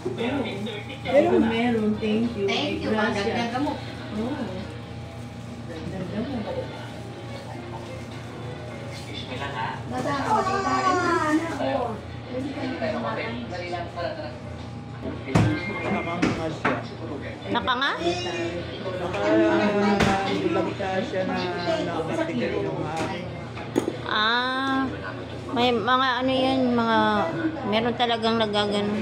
Pero meron, thank you. Thank you, magdagdagan mo. Oo. Dagdagan mo. Excuse me lang ha. Nakanganga siya. Nakanga? Nakanganga siya na nakatigil yung Ah, may mga ano yan, mga, meron talagang nagagano.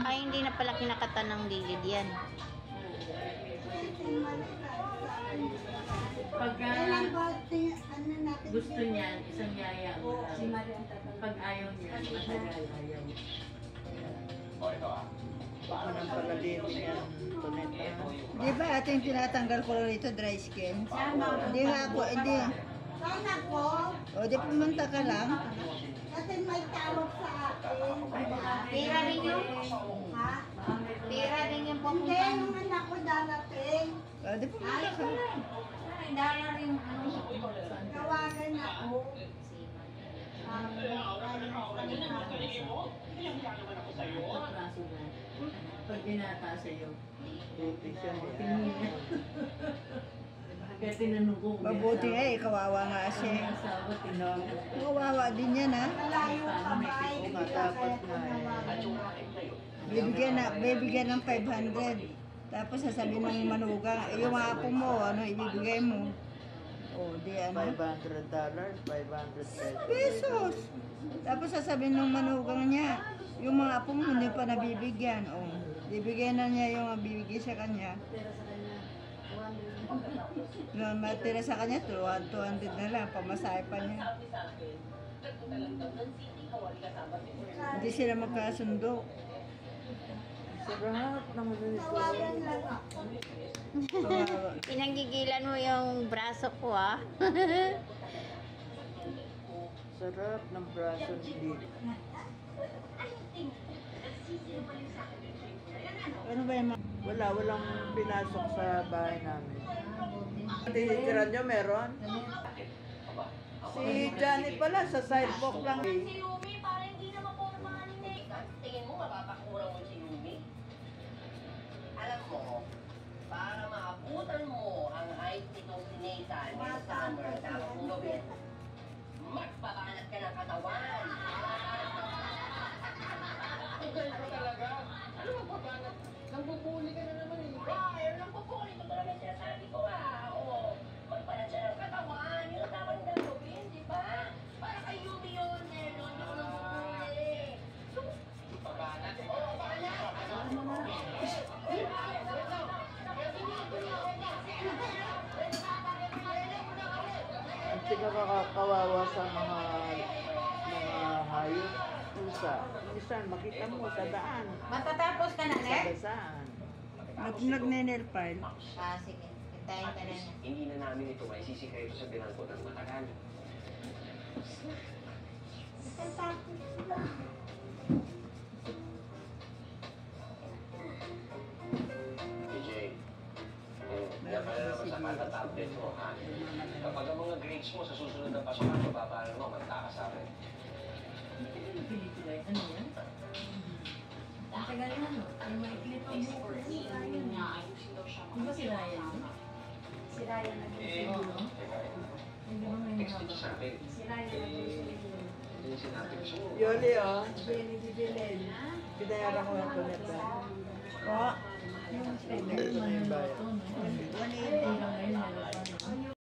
Ay, hindi na pala kinakata ng gilid yan. Pagka gusto niyan, isang yaya mo lang. Pag ayaw niya, matagal ayaw. O ito ah. Baka nang pagalitin yan. Di ba ating tinatanggal ko rito dry skin? Hindi nga ako, hindi. Sana ko, O di pumunta ka lang. kasi may tawag sa akin. Pira rin yung, ha? Pira rin yung pupunta. Hindi, yung anak ko darating. O di pumunta ka. Dala rin ano, tawagan ako. Kaso na, pag binata sa'yo, Buti siya tingin niya. Kaya tinanong ko. Mabuti nga eh, kawawa nga siya. Asawa, tinanong ko. Kawawa din yan ha. Malayo ka ba? Oo nga, dapat nga eh. Bibigyan ng 500. Tapos sasabihin ng manugang, yung apo mo, ano ibibigay mo? O di ano? $500, 500 Pesos! Tapos sasabihin ng manugang niya, yung mga apo mo hindi pa nabibigyan. O, bibigyan na niya yung bibigay sa kanya. Yung matira sa kanya, 200 na lang, pamasahe pa niya. Hindi sila magkasundo. Sarap naman nito. Tawagan lang ako. Kawawa. Pinanggigilan mo yung braso ko, ah. Sarap ng braso ni Ano ba yung walang pinasok sa bahay namin. Titira nyo meron? Si Johnny pala sa sidewalk lang. Si Yumi, para hindi na mapormahan ni Nick. Tingin mo, mapapakurang mo si Yumi? Alam mo, para maabutan mo ang height nitong si Nathan ngayong summer, dapat mong gawin, magpabanat ka ng katawan. Tugal ko talaga. Ano magpabanat? Nambubuli ka na naman eh. Ay, nambubuli ko talaga siya. Sabi ko oo. Magbanat siya ng katawan. Yun ang dapat nang gawin, di ba? Para kay Yumi yun, Meron. Yung nambubuli. Pabanat? Oo, pabanat. Ang pinakakawawa sa mga hayop. Pusa. Minsan makita mo sa daan. Matatapos ka na, Sa Ner? dasaan. nagne-nail file? Ah, sige. Hintayin ka na niya. Hindi na namin ito may sisikreto sa bilanggo ng matagal. PJ, yan pala naman sa kata-tablet mo, ha? Kapag ang mga grades mo sa susunod na pasokan, mababa mo, magtaka sa akin. Pelikula, ano yan? Ang tagal na, no? Ay, may clip ang buko. Di ba si Ryan? Si Ryan na Oo. Hindi ba may Text mga it sa akin. Si Ryan na Hindi yung sinabi ko sa'yo. Yoli, oh. Bibilin. Pinayaran ko lang po nito. O, Yung pwede, ano na ito, no? 180 lang ngayon, meron pa.